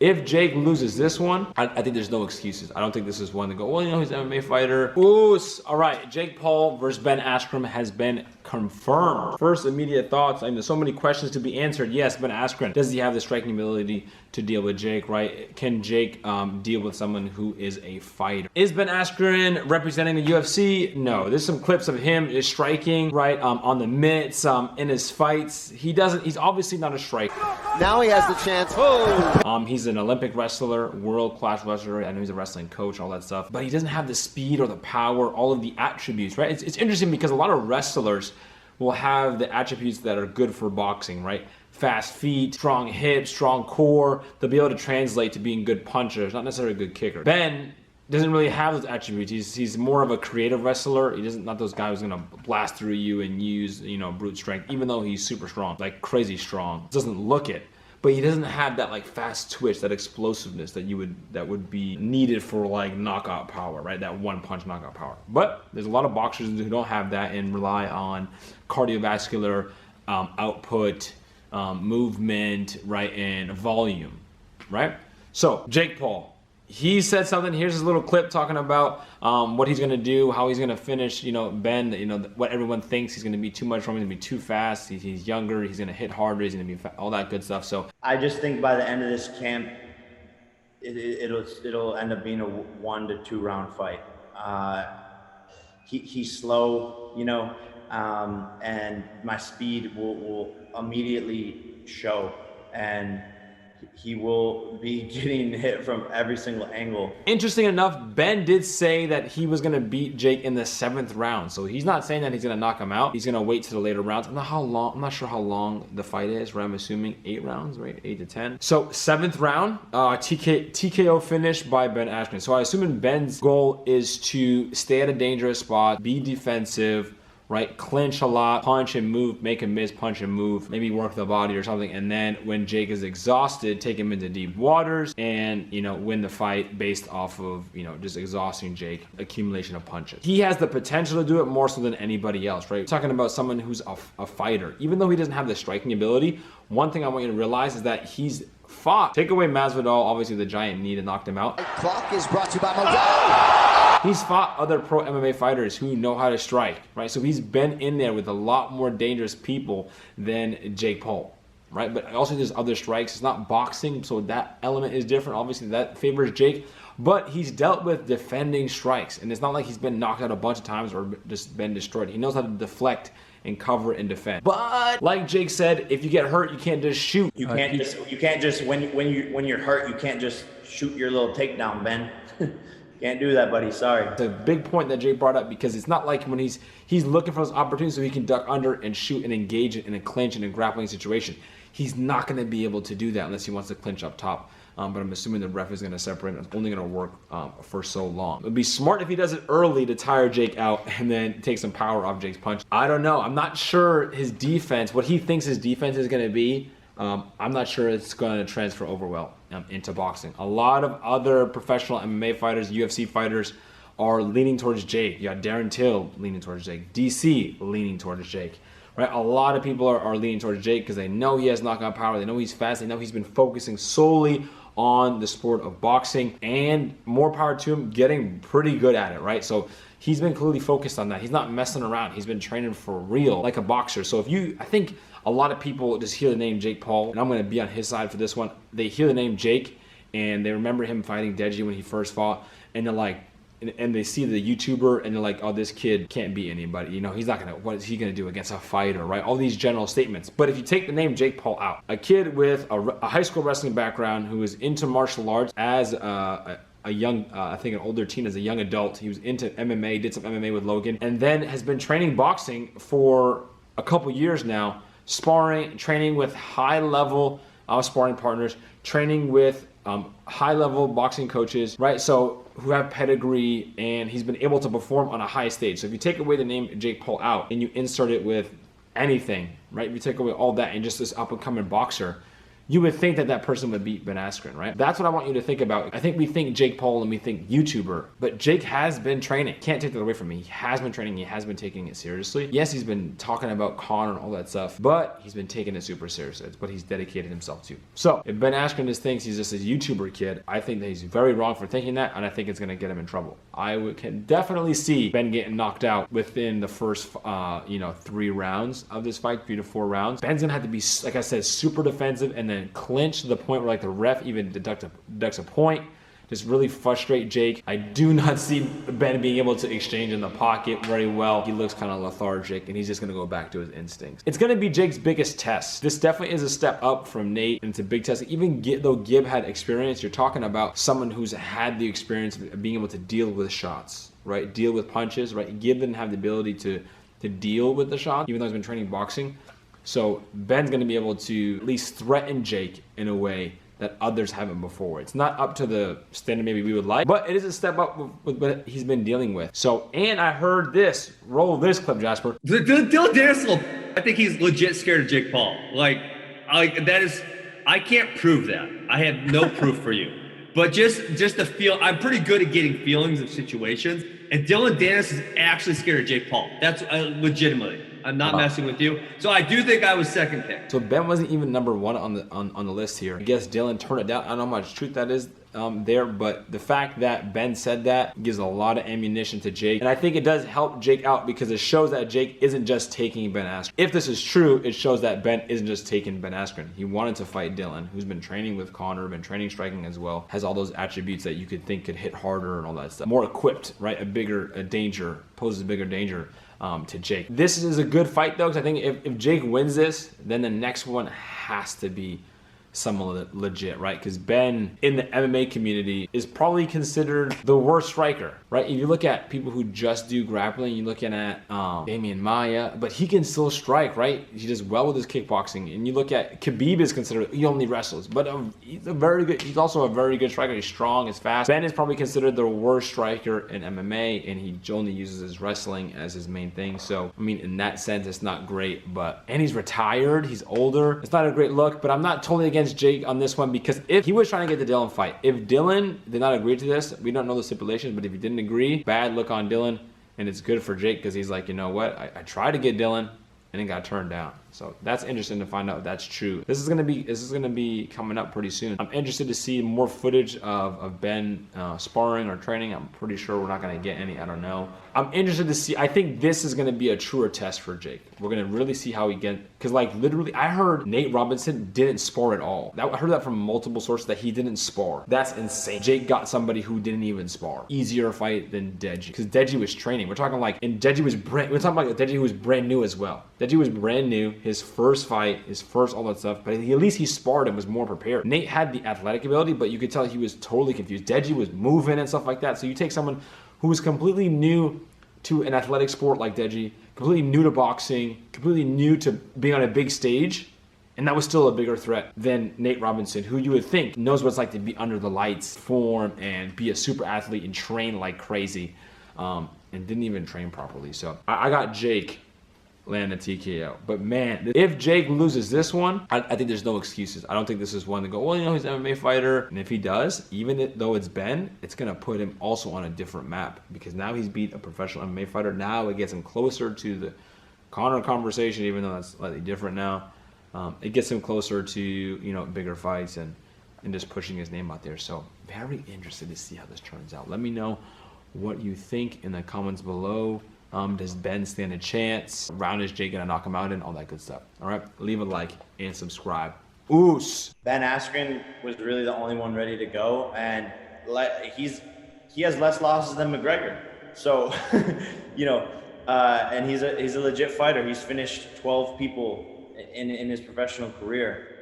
If Jake loses this one, I think there's no excuses. I don't think this is one to go, well, you know, he's an MMA fighter. Ooh, all right, Jake Paul versus Ben Askren has been confirmed. First immediate thoughts, I mean, there's so many questions to be answered. Yes, Ben Askren, does he have the striking ability to deal with Jake, right? Can Jake deal with someone who is a fighter? Is Ben Askren representing the UFC? No, there's some clips of him is striking, right, on the mitts, in his fights. He's obviously not a striker. Now he has the chance. Oh! He's an Olympic wrestler, world-class wrestler. I know he's a wrestling coach, all that stuff. But he doesn't have the speed or the power, all of the attributes, right? It's interesting because a lot of wrestlers will have the attributes that are good for boxing, right? Fast feet, strong hips, strong core. They'll be able to translate to being good punchers, not necessarily a good kicker. Ben doesn't really have those attributes. He's more of a creative wrestler. He doesn't, not those guys who's gonna blast through you and use, you know, brute strength, even though he's super strong, like crazy strong. Doesn't look it. But he doesn't have that like fast twitch, that explosiveness that would be needed for like knockout power, right? That one punch knockout power. But there's a lot of boxers who don't have that and rely on cardiovascular output, movement, right, and volume, right? So Jake Paul, he said something. Here's his little clip talking about what he's gonna do, how he's gonna finish, you know, Ben, you know, what everyone thinks he's gonna be too much from, he's gonna be too fast, he's younger, he's gonna hit harder, he's gonna be all that good stuff. So I just think by the end of this camp, it'll end up being a 1 to 2 round fight. He's slow, you know, and my speed will immediately show, and he will be getting hit from every single angle. Interesting enough, Ben did say that he was gonna beat Jake in the 7th round. So he's not saying that he's gonna knock him out. He's gonna wait to the later rounds. I'm not sure how long the fight is, right? I'm assuming 8 rounds, right? 8 to 10. So 7th round, TKO finish by Ben Askren. So I assume Ben's goal is to stay at a dangerous spot, be defensive, right? Clinch a lot, punch and move, make him miss, punch and move, maybe work the body or something. And then when Jake is exhausted, take him into deep waters and, you know, win the fight based off of, you know, just exhausting Jake, accumulation of punches. He has the potential to do it more so than anybody else, right? We're talking about someone who's a fighter. Even though he doesn't have the striking ability, one thing I want you to realize is that he's fought. Take away Masvidal, obviously the giant knee that knocked him out. Clock is brought to you by Modelo. He's fought other pro MMA fighters who know how to strike, right? So he's been in there with a lot more dangerous people than Jake Paul, right? But also there's other strikes. It's not boxing, so that element is different. Obviously that favors Jake, but he's dealt with defending strikes, and it's not like he's been knocked out a bunch of times or just been destroyed. He knows how to deflect and cover and defend. But like Jake said, if you get hurt, you can't just shoot. You can't just when you're hurt, you can't just shoot your little takedown, Ben. Can't do that, buddy. Sorry. It's a big point that Jake brought up, because it's not like when he's looking for those opportunities so he can duck under and shoot and engage in a clinch and a grappling situation. He's not going to be able to do that unless he wants to clinch up top. But I'm assuming the ref is going to separate. It's only going to work for so long. It would be smart if he does it early to tire Jake out and then take some power off Jake's punch. I don't know. I'm not sure his defense, what he thinks his defense is going to be. I'm not sure it's going to transfer over well into boxing. A lot of other professional MMA fighters, UFC fighters, are leaning towards Jake. You got Darren Till leaning towards Jake. DC leaning towards Jake. Right? A lot of people are leaning towards Jake because they know he has knockout power. They know he's fast. They know he's been focusing solely on the sport of boxing, and more power to him, getting pretty good at it, right? So he's been clearly focused on that. He's not messing around. He's been training for real, like a boxer. So I think a lot of people just hear the name Jake Paul, and I'm going to be on his side for this one. They hear the name Jake, and they remember him fighting Deji when he first fought, and they're like, and they see the YouTuber, and they're like, oh, this kid can't beat anybody. You know, he's not gonna, what is he gonna do against a fighter, right? All these general statements. But if you take the name Jake Paul out, a kid with a high school wrestling background who was into martial arts as a young, I think an older teen, as a young adult, he was into MMA, did some MMA with Logan, and then has been training boxing for a couple years now, sparring, training with high-level sparring partners, training with high-level boxing coaches, right? So who have pedigree, and he's been able to perform on a high stage. So if you take away the name Jake Paul out and you insert it with anything, right? If you take away all that and just this up-and-coming boxer, you would think that that person would beat Ben Askren, right? That's what I want you to think about. I think we think Jake Paul and we think YouTuber, but Jake has been training. Can't take that away from me. He has been training. He has been taking it seriously. Yes, he's been talking about Conor and all that stuff, but he's been taking it super seriously. It's what he's dedicated himself to. So if Ben Askren just thinks he's just a YouTuber kid, I think that he's very wrong for thinking that, and I think it's going to get him in trouble. Can definitely see Ben getting knocked out within the first, 3 rounds of this fight, 3 to 4 rounds. Ben's going to have to be, like I said, super defensive and then clinch to the point where like the ref even deducts a point. Just really frustrate Jake. I do not see Ben being able to exchange in the pocket very well. He looks kind of lethargic and he's just gonna go back to his instincts. It's gonna be Jake's biggest test. This definitely is a step up from Nate and it's a big test. Even though Gib had experience, you're talking about someone who's had the experience of being able to deal with shots, right? Deal with punches, right? Gib didn't have the ability to deal with the shot, even though he's been training boxing. So Ben's gonna be able to at least threaten Jake in a way that others haven't before. It's not up to the standard maybe we would like, but it is a step up with what he's been dealing with. So, and I heard this, roll this clip, Jasper. Dylan Daniels, I think he's legit scared of Jake Paul. That is, I can't prove that. I have no proof for you. But just to feel, I'm pretty good at getting feelings of situations, and Dylan Daniels is actually scared of Jake Paul. That's legitimately. I'm not messing with you. So I do think I was second pick. So Ben wasn't even number 1 on the list here. I guess Dylan turned it down. I don't know how much truth that is there, but the fact that Ben said that gives a lot of ammunition to Jake. And I think it does help Jake out because it shows that Jake isn't just taking Ben Askren. If this is true, it shows that Ben isn't just taking Ben Askren. He wanted to fight Dylan, who's been training with Conor, been training striking as well, has all those attributes that you could think could hit harder and all that stuff. More equipped, right? Poses a bigger danger to Jake. This is a good fight though, because I think if Jake wins this, then the next one has to be someone legit, right? Because Ben in the MMA community is probably considered the worst striker, right? If you look at people who just do grappling, you're looking at Damian Maia, but he can still strike, right? He does well with his kickboxing. And you look at Khabib is considered, he only wrestles, but he's also a very good striker. He's strong, he's fast. Ben is probably considered the worst striker in MMA, and he only uses his wrestling as his main thing. So, I mean, in that sense, it's not great, and he's retired, he's older. It's not a great look, but I'm not totally against Jake on this one, because if he was trying to get the Dylan fight, if Dylan did not agree to this, we don't know the stipulations, but if he didn't agree, bad look on Dylan, and it's good for Jake because he's like, you know what, I tried to get Dylan and it got turned down. So that's interesting to find out if that's true. This is gonna be coming up pretty soon. I'm interested to see more footage of Ben sparring or training. I'm pretty sure we're not gonna get any. I don't know. I'm interested to see. I think this is gonna be a truer test for Jake. We're gonna really see how he gets. Because like literally, I heard Nate Robinson didn't spar at all. I heard that from multiple sources that he didn't spar. That's insane. Jake got somebody who didn't even spar. Easier fight than Deji, because Deji was training. We're talking like, and Deji was we're talking about Deji who was brand new as well. Deji was brand new. His first fight, his first all that stuff, but at least he sparred and was more prepared. Nate had the athletic ability, but you could tell he was totally confused. Deji was moving and stuff like that. So you take someone who was completely new to an athletic sport like Deji, completely new to boxing, completely new to being on a big stage, and that was still a bigger threat than Nate Robinson, who you would think knows what it's like to be under the lights, form, and be a super athlete and train like crazy, and didn't even train properly. So I got Jake land a TKO. But man, if Jake loses this one, I think there's no excuses. I don't think this is one to go, well, you know, he's an MMA fighter. And if he does, even though it's Ben, it's going to put him also on a different map, because now he's beat a professional MMA fighter. Now it gets him closer to the Conor conversation, even though that's slightly different now. It gets him closer to, you know, bigger fights and just pushing his name out there. So very interested to see how this turns out. Let me know what you think in the comments below. Does Ben stand a chance? Round is Jake gonna knock him out and all that good stuff. All right, leave a like and subscribe. Oos. Ben Askren was really the only one ready to go, and he has less losses than McGregor. So, you know, and he's a legit fighter. He's finished 12 people in his professional career.